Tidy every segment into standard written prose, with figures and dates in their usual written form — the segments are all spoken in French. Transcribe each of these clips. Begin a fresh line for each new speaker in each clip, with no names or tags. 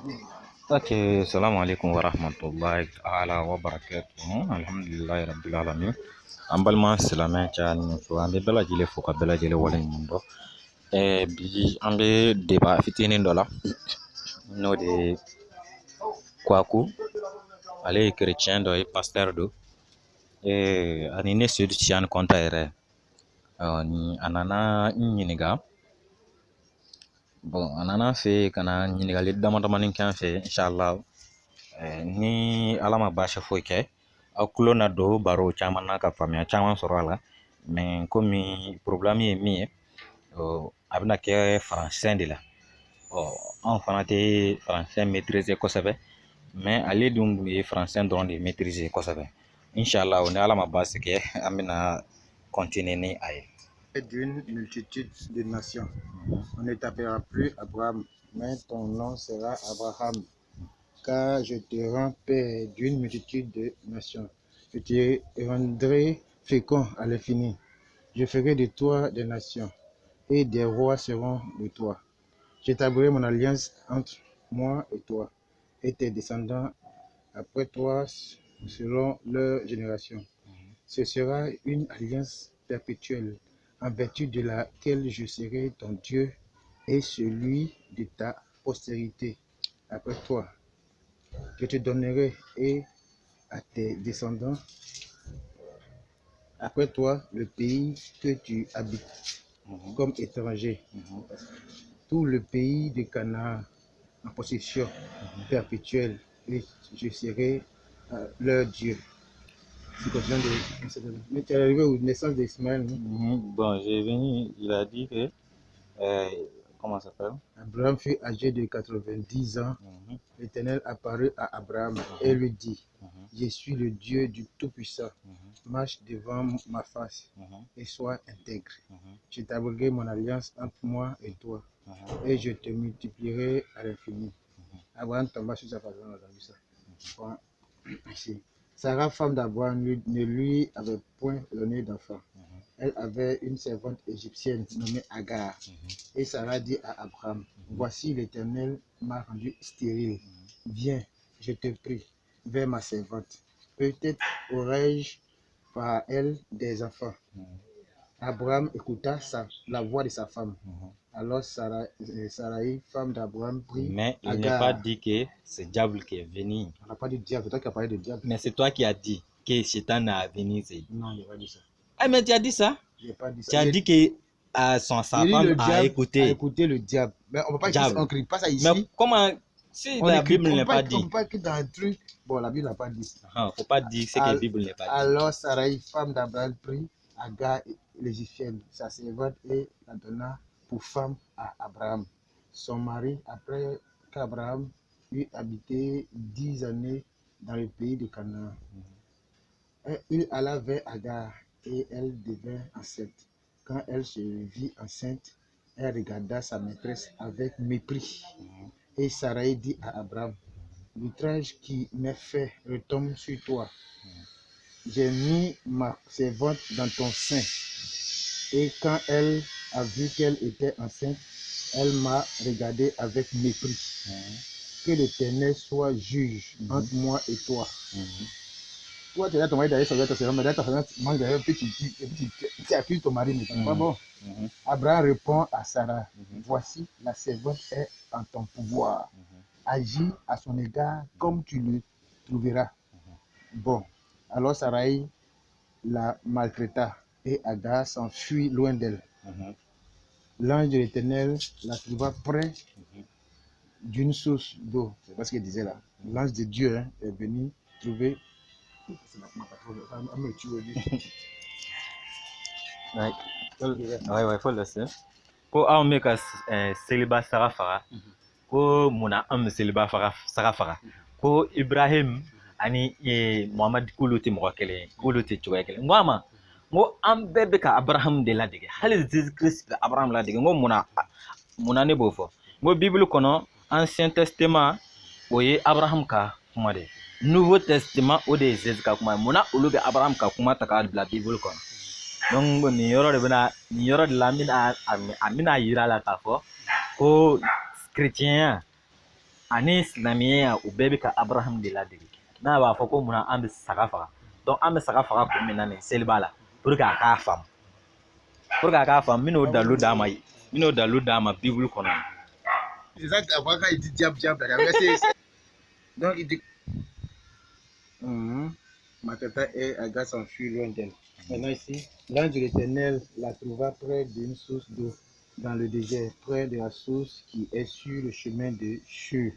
Ok, salam alaikum wa rahmatullahi ta'ala wa barakatuhu. Alhamdulillahi rabbil alamin. An balima silamɛ caya ni muso, an bɛ bɛɛ lajɛlen fo ka bɛɛ lajɛlen waleɲuman dɔn. Bi an bɛ deba fitinin dɔ la n'o de ye Kwaku. Ale ye chrétien dɔ ye, pasteur don. Ani ne Seydou Tidiane Kɔnta yɛrɛ. Ni a nana n ɲininka. Bon, a nana an fɛ yen ka na ɲininkali damadamanin kɛ an fɛ, inshallah. Ni ala ma baasi foyi kɛ, aw tulo na don baro caman na ka faamuya caman sɔrɔ a la. Mais komi problème ye min ye, a bɛna kɛ français de la. Anw fana tɛ français maîtriser kosɛbɛ, mais ale dun ye français dɔrɔn de maîtriser kosɛbɛ. Inshallah, ni ala ma baasi kɛ, an bɛna continuer ni a ye.
D'une multitude de nations. On ne t'appellera plus Abraham, mais ton nom sera Abraham, car je te rends père d'une multitude de nations. Je te rendrai fécond à l'infini. Je ferai de toi des nations, et des rois seront de toi. J'établirai mon alliance entre moi et toi, et tes descendants après toi selon leur génération. Ce sera une alliance perpétuelle, en vertu de laquelle je serai ton Dieu et celui de ta postérité après toi. Je te donnerai et à tes descendants après toi le pays que tu habites comme étranger, tout le pays de Canaan en possession perpétuelle, et je serai leur Dieu. Mais tu es arrivé aux naissances d'Ismaël, non?
Bon, j'ai venu, il a dit que, comment ça s'appelle?
Abraham fut âgé de 90 ans. L'Éternel apparut à Abraham et lui dit, je suis le Dieu du Tout-Puissant. Marche devant ma face et sois intègre. J'établirai mon alliance entre moi et toi et je te multiplierai à l'infini. Abraham tomba sur sa face. On a entendu ça. Bon, Sarah, femme d'Abraham, ne lui avait point donné d'enfant. Elle avait une servante égyptienne nommée Agar. Et Sarah dit à Abraham, voici l'Éternel m'a rendu stérile. Viens, je te prie, vers ma servante. Peut-être aurai-je par elle des enfants. Abraham écouta la voix de sa femme. Alors Sarai, femme d'Abraham, prit
Mais il
Agar.
n'est pas dit que c'est diable qui est venu.
On n'a pas dit diable, c'est toi qui as parlé de diable.
Mais c'est toi qui as dit que Satan a venu.
Non, je n'ai pas dit ça.
Ah, mais tu as dit ça?
Je n'ai pas dit ça.
Tu as dit que sa femme a écouté.
Le diable. Mais on ne peut pas on ne crie pas ça ici.
Mais comment, si la Bible n'est pas dit?
On ne peut pas écrire dans un truc. Bon, la Bible n'a pas dit ça.
Il ne faut pas dire ce que la Bible n'est pas dit.
Alors Sarai, femme d'Abraham, prit Agar l'Égyptienne, sa servante, et la donna pour femme à Abraham, son mari, après qu'Abraham eut habité 10 années dans le pays de Canaan. Il alla vers Agar et elle devint enceinte. Quand elle se vit enceinte, elle regarda sa maîtresse avec mépris. Et Sarai dit à Abraham, l'outrage qui m'est fait retombe sur toi. J'ai mis ma servante dans ton sein. Et quand elle a vu qu'elle était enceinte, elle m'a regardé avec mépris. Que l'Éternel soit juge entre moi et toi. Toi, tu as ton mari d'ailleurs, ça doit être mais là, tu manges d'ailleurs, puis tu accuses ton mari, mais c'est pas bon. Abraham répond à Sarah, voici, la servante est en ton pouvoir. Agis à son égard comme tu le trouveras. Bon, alors Sarai la maltraita et Agar s'enfuit loin d'elle. L'ange de l'Éternel la trouva près d'une source d'eau. C'est pas ce qu'il disait là. L'ange de Dieu est venu trouver.
Ouais, faut le laisser. Ko aw me ka seliba saga faga ko muna an seliba saga faga ko Ibrahim ani Muhammad kulu tɛ mɔgɔ kelen ye, kulu tɛ cogoya kelen. N ko a ma, n ko an bɛɛ bɛ ka Abraham de ladege, hali Jésus Christ bɛ Abraham ladege. N ko munna ne b'o fɔ? N ko Bible kɔnɔ Ancien Testament o ye Abraham ka kuma de ye, Nouveau Testament o de ye Jésus ka kuma ye. Munna olu bɛ Abraham ka kuma ta k'a bila Bible kɔnɔ? Donc nin yɔrɔ de la an bɛna yira la k'a fɔ ko chrétien ani silamɛya o bɛɛ bɛ ka Abraham de ladege n'a b'a fɔ ko munna an bɛ saga faga donc an bɛ saga faga kun min na nin seliba la pour que a k'a faamu n bɛn'o dalilu d'a ma Bible kɔnɔ.
C'est ça qu'avant quand il dit diable, donc il dit ma tata et Agar s'enfuit loin d'elle. Maintenant ici, l'ange de l'Éternel la trouva près d'une source d'eau dans le désert, près de la source qui est sur le chemin de Shur.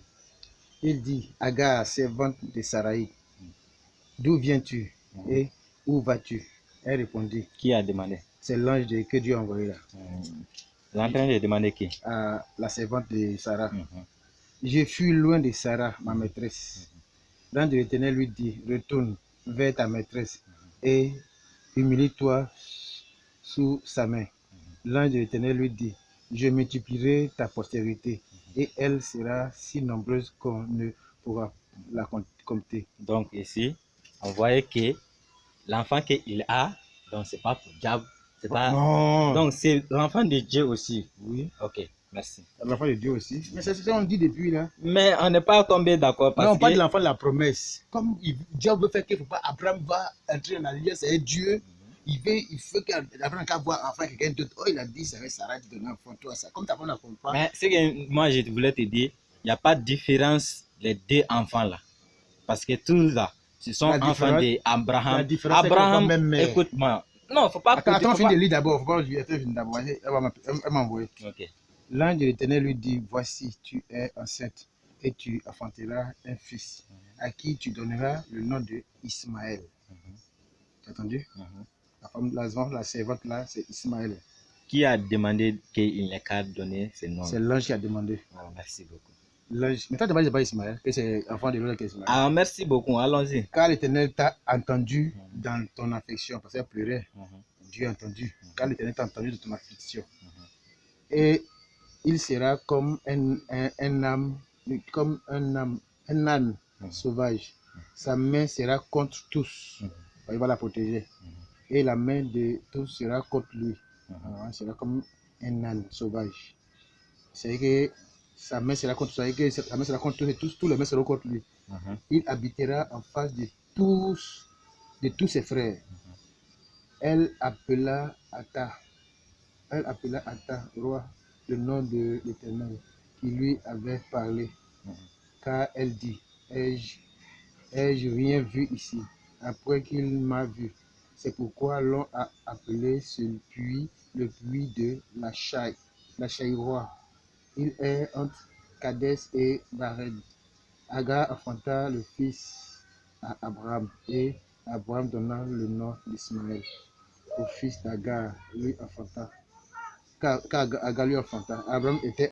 Il dit, Agar, servante de Sarai, d'où viens-tu et où vas-tu? Elle répondit.
Qui a demandé?
C'est l'ange que Dieu a envoyé là.
Il est en train de demander qui?
La servante de Sarah. Je fus loin de Sarah, ma maîtresse. L'ange de l'Éternel lui dit, retourne vers ta maîtresse et humilie-toi sous sa main. L'ange de l'Éternel lui dit, je multiplierai ta postérité et elle sera si nombreuse qu'on ne pourra la compter.
Donc ici, on voit que l'enfant qu'il a, donc c'est pas pour diable, c'est pas.
Non.
Donc c'est l'enfant de Dieu aussi.
Oui.
Ok, merci.
L'enfant de Dieu aussi. Mais c'est ce qu'on dit depuis là.
Mais on n'est pas tombé d'accord parce
non, on
que.
parle de l'enfant de la promesse. Comme Dieu veut faire qu'il ne faut pas, Abraham va entrer dans l'alliance avec Dieu. Il faut qu'Abraham voit enfin quelqu'un d'autre. Oh, il a dit, ça va Sarah de donner un enfant, toi, ça. Comme ta femme n'a pas.
Mais c'est que moi je voulais te dire, il n'y a pas de différence les deux enfants là. Parce que tous là, ce sont enfants d'Abraham. Abraham, écoute-moi. Non, faut pas.
Attends, finis de lire d'abord. Faut pas lui d'abord. Elle m'a envoyé.
Ok.
L'ange de l'Éternel lui dit, voici, tu es enceinte et tu enfanteras un fils à qui tu donneras le nom de Ismaël. Tu as entendu? La servante là, c'est Ismaël.
Qui a demandé qu'il n'ait qu'à donner ce nom?
C'est l'ange qui a demandé.
Oh, merci beaucoup.
L'ange. Mais toi, tu n'as pas Ismaël, que c'est enfant de l'autre Ismaël.
Ah, merci beaucoup, allons-y.
Car l'Éternel t'a entendu dans ton affliction, parce qu'elle pleurait. Dieu a entendu. Car l'Éternel t'a entendu dans ton affliction. Et il sera comme un âne sauvage. Sa main sera contre tous. Il va la protéger. Et la main de tous sera contre lui. Il sera comme un âne sauvage. C'est que sa main sera contre tous et tous les mains seront contre lui. Il habitera en face de tous ses frères. Elle appela Ata, roi, le nom de l'Éternel, qui lui avait parlé. Car elle dit, ai-je rien vu ici, après qu'il m'a vu. C'est pourquoi l'on a appelé ce puits le puits de la Chaïroie. Il est entre Kadès et Bared. Agar enfanta le fils à Abraham, et Abraham donna le nom d'Ismaël au fils d'Agar, lui enfanta. Car Agar lui enfanta. Abraham était